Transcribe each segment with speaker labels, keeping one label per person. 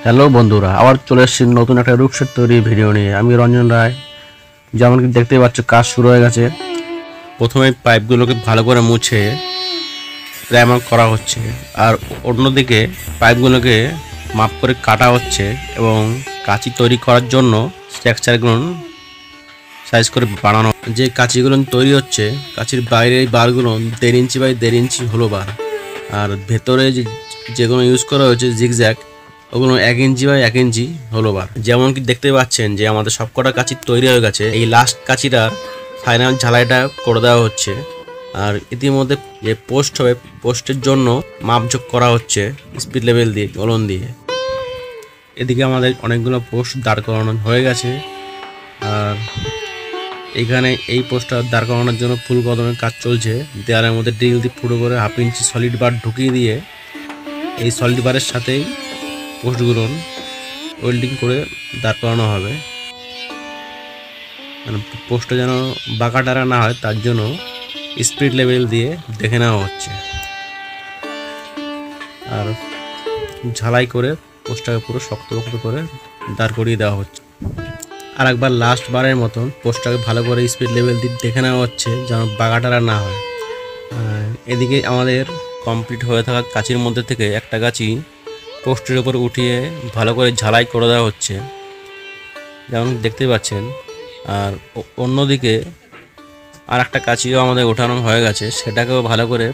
Speaker 1: Hello বন্ধুরা, আবার চলে এসেছি নতুন একটা রূপসের তৈরি ভিডিও নিয়ে। আমি রঞ্জন রায়। যেমন কি দেখতেই পাচ্ছ, কাজ শুরু হয়ে গেছে। প্রথমে পাইপগুলোকে ভালো করে মুছে প্রাইমার করা হচ্ছে, আর অন্যদিকে পাইপগুলোকে মাপ করে কাটা হচ্ছে এবং কাঁচি তৈরি করার জন্য স্ট্রাকচারগুলো সাইজ করে বানানো। যে কাঁচিগুলো তৈরি হচ্ছে, কাঁচির বাইরে এই বারগুলো 1.5 ইঞ্চি বাই 1.5 ইঞ্চি হলো বার, আর ভেতরে যেগুলো ইউজ করা হয়েছে জিগজ্যাগ, ওগুলো 1 ইঞ্চি বাই 1 ইঞ্চি হলো বার। যেমন কি দেখতে পাচ্ছেন যে আমাদের সবকটা কাঁচি তৈরি হয়ে গেছে। এই লাস্ট কাঁচিটা ফাইনাল ঝালাইটা করে দেওয়া হচ্ছে, আর ইতিমধ্যে যে পোস্ট হবে, পোস্টের জন্য মাপযোগ করা হচ্ছে স্পিড লেভেল দিয়ে, কলন দিয়ে। এদিকে আমাদের অনেকগুলো পোস্ট দাঁড় করানো হয়ে গেছে, আর এখানে এই পোস্টটা দাঁড় করানোর জন্য ফুল কদমের কাজ চলছে। দেয়ালের মধ্যে ড্রিল দিয়ে ফুটো করে 1/2 ইঞ্চি সলিড বার ঢুকিয়ে দিয়ে এই সলিড বারের সাথেই পোস্টগুলো ওয়েল্ডিং করে দাঁড় করানো হবে। মানে পোস্টটা যেন বাঁকা টারা না হয়, তার জন্য স্পিড লেভেল দিয়ে দেখে নেওয়া হচ্ছে, আর ঝালাই করে পোস্টটাকে পুরো শক্তপোক্ত করে দাঁড় করিয়ে দেওয়া হচ্ছে। আর একবার লাস্ট বারের মতন পোস্টটাকে ভালো করে স্পিড লেভেল দিয়ে দেখে নেওয়া হচ্ছে, যেন বাঁকাটারা না হয়। এদিকে আমাদের কমপ্লিট হয়ে থাকা কাঁচির মধ্যে থেকে একটা কাঁচি পোস্টের উপর উঠিয়ে ভালো করে ঝালাই করে দেওয়া হচ্ছে, যেমন দেখতে পাচ্ছেন। আর অন্যদিকে আর একটা কাঁচিও আমাদের ওঠানো হয়ে গেছে, সেটাকেও ভালো করে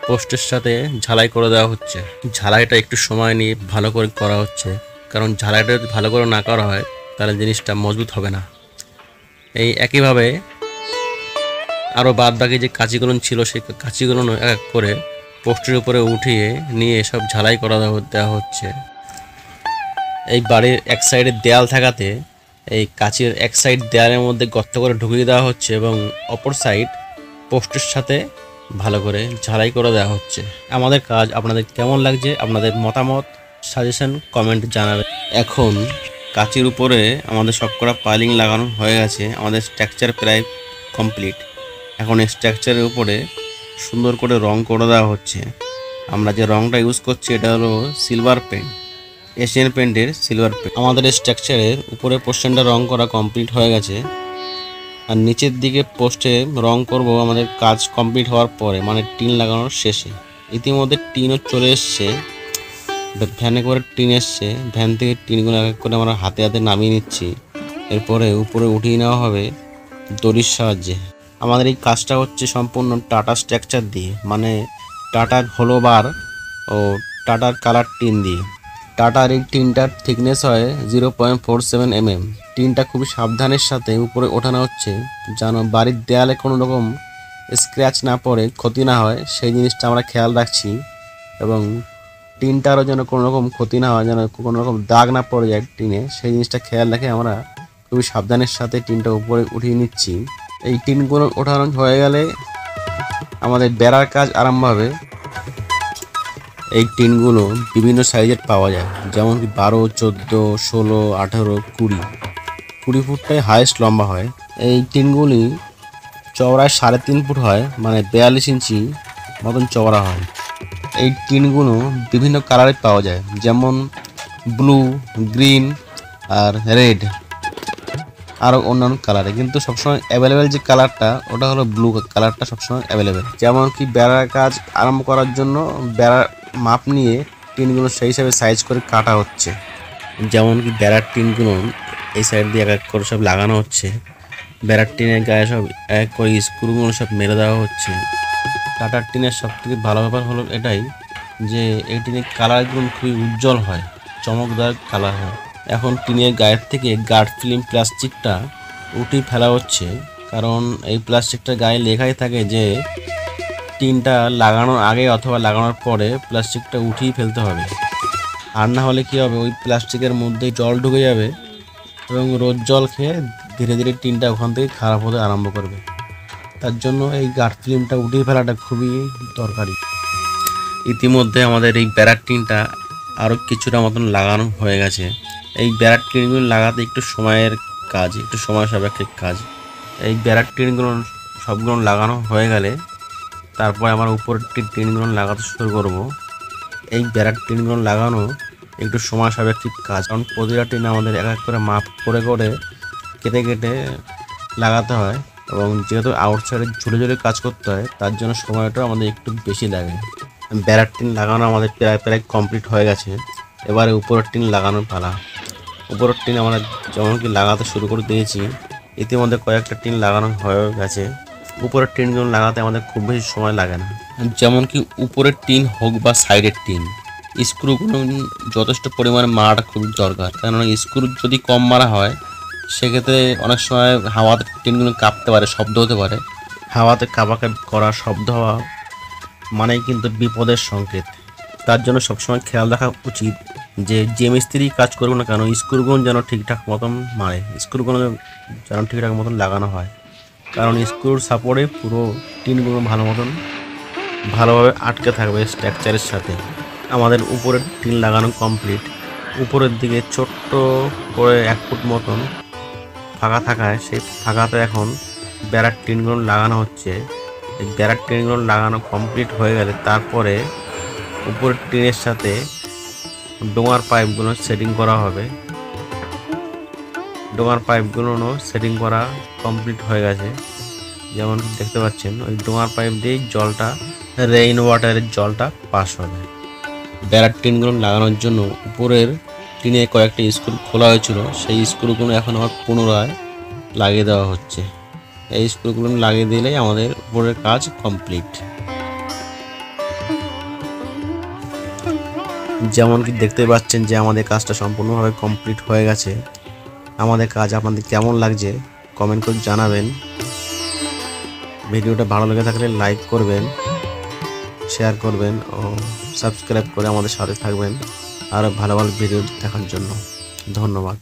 Speaker 1: পোস্টের সাথে ঝালাই করে দেওয়া হচ্ছে। ঝালাইটা একটু সময় নিয়ে ভালো করে করা হচ্ছে, কারণ ঝালাইটা যদি ভালো করে না করা হয় তাহলে জিনিসটা মজবুত হবে না। এই একইভাবে আরও বাদ বাকি যে কাঁচিগুলো ছিল, সেই কাঁচিগুলো এক এক করে পোস্টের উপরে উঠিয়ে নিয়ে সব ঝালাই করা দেওয়া হচ্ছে। এই বাড়ির এক সাইডে দেয়াল থাকাতে এই কাঁচির এক সাইড দেয়ালের মধ্যে গর্ত করে ঢুকিয়ে দেওয়া হচ্ছে, এবং অপর সাইড পোস্টের সাথে ভালো করে ঝালাই করে দেওয়া হচ্ছে। আমাদের কাজ আপনাদের কেমন লাগছে, আপনাদের মতামত সাজেশন কমেন্ট জানাবেন। এখন কাঁচির উপরে আমাদের সবকটা পাইলিং লাগানো হয়ে গেছে, আমাদের স্ট্রাকচার প্রায় কমপ্লিট। এখন এই স্ট্রাকচারের উপরে সুন্দর করে রং করে দেওয়া হচ্ছে। আমরা যে রংটা ইউজ করছি এটা হলো সিলভার পেন্ট, এশিয়ান পেন্টের সিলভার পেন্ট। আমাদের এই স্ট্রাকচারের উপরে পোর্শনটা রং করা কমপ্লিট হয়ে গেছে, আর নিচের দিকে পোস্টে রং করব আমাদের কাজ কমপ্লিট হওয়ার পরে, মানে টিন লাগানোর শেষে। ইতিমধ্যে টিনও চলে এসছে, ভ্যানে করে টিন এসছে, ভ্যান থেকে টিনগুলো এক এক করে আমরা হাতে হাতে নামিয়ে নিচ্ছি। এরপরে উপরে উঠিয়ে নেওয়া হবে দড়ির সাহায্যে। আমাদের এই কাজটা হচ্ছে সম্পূর্ণ টাটা স্ট্রাকচার দিয়ে, মানে টাটার হলো বার ও টাটার কালার টিন দিয়ে। টাটার এই টিনটার থিকনেস হয় 0.47 mm। টিনটা খুবই সাবধানের সাথে উপরে ওঠানো হচ্ছে, যেন বাড়ির দেয়ালে কোনো রকম স্ক্র্যাচ না পড়ে, ক্ষতি না হয়, সেই জিনিসটা আমরা খেয়াল রাখছি। এবং টিনটারও যেন কোনো রকম ক্ষতি না হয়, যেন কোনো রকম দাগ না পড়ে যায় টিনে, সেই জিনিসটা খেয়াল রেখে আমরা খুবই সাবধানের সাথে টিনটা উপরে উঠিয়ে নিচ্ছি। এই টিনগুলো ওঠানো হয়ে গেলে আমাদের বেড়ার কাজ আরম্ভ হবে। এই টিনগুলো বিভিন্ন সাইজের পাওয়া যায়, যেমন কি 12, 14, 16, 18, 20 ফুটটাই হাইয়েস্ট লম্বা হয়। এই টিনগুলি চওড়ায় 3.5 ফুট হয়, মানে 42 ইঞ্চি মতন চওড়া হয়। এই টিনগুলো বিভিন্ন কালারে পাওয়া যায়, যেমন ব্লু, গ্রিন আর রেড, আরও অন্যান্য কালারে। কিন্তু সবসময় অ্যাভেলেবেল যে কালারটা, ওটা হলো ব্লু কালারটা সবসময় অ্যাভেলেবেল। যেমন কি বেড়ার কাজ আরম্ভ করার জন্য বেড়ার মাপ নিয়ে টিনগুলো সেই হিসাবে সাইজ করে কাটা হচ্ছে। যেমন কি বেড়ার টিনগুলো এই সাইড দিয়ে এক এক করে সব লাগানো হচ্ছে, বেড়ার টিনের গায়ে সব এক করে স্ক্রুগুলো সব মেরে দেওয়া হচ্ছে। টাটার টিনের সব থেকে ভালো ব্যাপার হলো এটাই যে এই টিনের কালারগুলো খুবই উজ্জ্বল হয়, চমকদার কালার হয়। এখন টিনের গায়ের থেকে গার্ড ফিল্ম প্লাস্টিকটা উঠিয়ে ফেলা হচ্ছে, কারণ এই প্লাস্টিকটার গায়ে লেখাই থাকে যে টিনটা লাগানোর আগে অথবা লাগানোর পরে প্লাস্টিকটা উঠিয়ে ফেলতে হবে। আর না হলে কী হবে, ওই প্লাস্টিকের মধ্যে জল ঢুকে যাবে এবং রোদ জল খেয়ে ধীরে ধীরে টিনটা ওখান থেকে খারাপ হতে আরম্ভ করবে। তার জন্য এই গার্ড ফিল্মটা উঠিয়ে ফেলাটা খুবই দরকারি। ইতিমধ্যে আমাদের এই বেড়ার টিনটা আরও কিছুটা মতন লাগানো হয়ে গেছে। এই বেড়ার টিনগুলো লাগাতে একটু সময়ের কাজ, একটু সময় সাপেক্ষে কাজ। এই বেড়ার টিনগুলো সবগুলো লাগানো হয়ে গেলে তারপরে আমরা উপরের টিনগুলো লাগাতে শুরু করব। এই বেড়ার টিনগুলো লাগানো একটু সময় সাপেক্ষিক কাজ, কারণ প্রতিটা টিন আমাদের এক এক করে মাপ করে করে কেটে কেটে লাগাতে হয়, এবং যেহেতু আউটসাইডে ঝুলে ঝুলে কাজ করতে হয় তার জন্য সময়টা আমাদের একটু বেশি লাগে। বেড়ার টিন লাগানো আমাদের প্রায় প্রায় কমপ্লিট হয়ে গেছে। এবারে উপরের টিন লাগানোর পালা। উপরের টিন আমরা যেমন কি লাগাতে শুরু করে দিয়েছি, ইতিমধ্যে কয়েকটা টিন লাগানো হয়ে গেছে। উপরের টিনগুলো লাগাতে আমাদের খুব বেশি সময় লাগে না। যেমন কি উপরের টিন হোক বা সাইডের টিন, স্ক্রুগুলো যথেষ্ট পরিমাণে মারাটা খুবই দরকার, কারণ স্ক্রু যদি কম মারা হয় সেক্ষেত্রে অনেক সময় হাওয়াতে টিনগুলো কাঁপতে পারে, শব্দ হতে পারে। হাওয়াতে কাঁপাকাঁপি করা, শব্দ হওয়া মানেই কিন্তু বিপদের সংকেত। তার জন্য সবসময় খেয়াল রাখা উচিত যে মিস্ত্রি কাজ করুক না কেন, স্ক্রুগুলো যেন ঠিকঠাক মতন মারে, স্ক্রুগুলো যেন ঠিকঠাক মতন লাগানো হয়, কারণ স্ক্রুর সাপোর্টে পুরো টিনগুলো ভালোভাবে আটকে থাকবে স্ট্রাকচারের সাথে। আমাদের উপরের টিন লাগানো কমপ্লিট। উপরের দিকে ছোট্ট করে 1 ফুট মতন ফাঁকা থাকায় সেই ফাঁকাতে এখন বেড়ার টিনগুলো লাগানো হচ্ছে। এই বেড়ার টিনগুলো লাগানো কমপ্লিট হয়ে গেলে তারপরে উপরের টিনের সাথে ডোঙার পাইপগুলো সেটিং করা হবে। ডোঙার পাইপগুলো সেটিং করা কমপ্লিট হয়ে গেছে। যেমন দেখতে পাচ্ছেন ওই ডোঙার পাইপ দিয়ে জলটা, রেইন ওয়াটারের জলটা পাস হবে। বেড়ার টিনগুলো লাগানোর জন্য উপরের টিনে কয়েকটা স্ক্রু খোলা হয়েছিল, সেই স্ক্রুগুলো এখন আবার পুনরায় লাগিয়ে দেওয়া হচ্ছে। এই স্ক্রুগুলো লাগিয়ে দিলেই আমাদের উপরের কাজ কমপ্লিট। যেমন কি দেখতে পাচ্ছেন যে আমাদের কাজটা সম্পূর্ণভাবে কমপ্লিট হয়ে গেছে। আমাদের কাজ আপনাদের কেমন লাগছে কমেন্ট করে জানাবেন। ভিডিওটা ভালো লেগে থাকলে লাইক করবেন, শেয়ার করবেন ও সাবস্ক্রাইব করে আমাদের সাথে থাকবেন আরও ভালো ভালো ভিডিও দেখার জন্য। ধন্যবাদ।